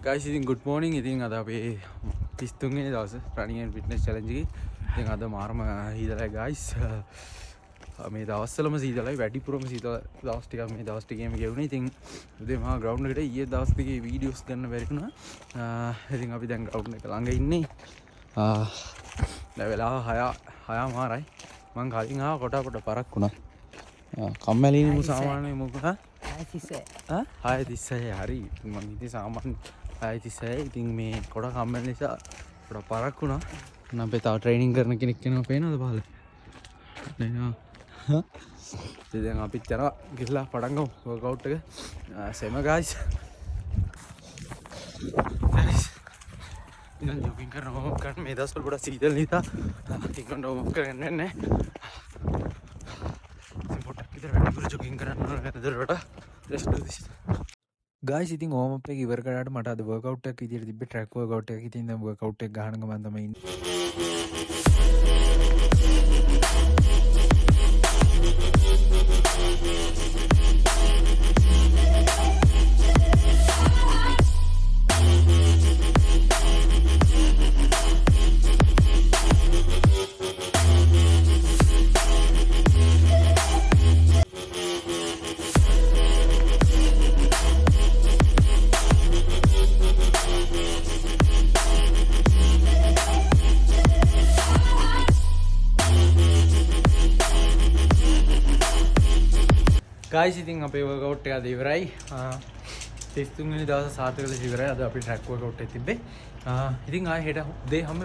guys ඉතින් good morning. ඉතින් අද අපි 33 වෙනි දවසේ running and fitness challenge එකේ ඉතින් අද මාරම හීදලයි guys. මේ දවස්වලම සීතලයි වැඩිපුරම සීතල දවස් ටිකක් මේ දවස් ටිකේම ගෙවුනේ. ඉතින් උදේ මහා ground එකට ඊයේ දවස් ටිකේ videos ගන්න බැරි වුණා. ඉතින් අපි දැන් ground එක ළඟ ඉන්නේ. දැන් වෙලාව 6:00මාරයි. මං කලින් ආව කොට පරක් වුණා. කම්මැලිනේ මු සාමාන්‍යයෙන් මොකද? 6:36 හරි. මම ඉතින් සාමාන්‍ය 6:36 ඉතින් මේ කොට කම්මැලි නිසා කොට පරක් වුණා. නම් අපි තව ට්‍රේනින් කරන කෙනෙක් කෙනා පේනවද පහල? නෑ. ඉතින් අපි යනවා ගිහලා පටන් ගමු වර්කවුට් එක. සෙම guys. ඉතින් ජොගින් කරනවා කරන මේ දවස්වල පොඩක් සීතල නිසා ටිකක් වොක් කරන්න නැහැ. පොඩක් විතර වැඩිපුර ජොගින් කරන්න ඕන නේද? let's do this. guys ඉතින් warm up එක ඉවර කරාට මට අද workout එකක් විදියට තිබ්බේ track workout එකක්. ඉතින් දැන් workout එක ගහන ගමන් තමයි ඉන්නේ. guys ඉතින් අපේ workout එක අද ඉවරයි. 33 වෙනි දවසේ සාර්ථක ලෙස ඉවරයි. අද අපි track workout එක තිබ්බේ. ඉතින් ආයෙ හෙට උදේ හැම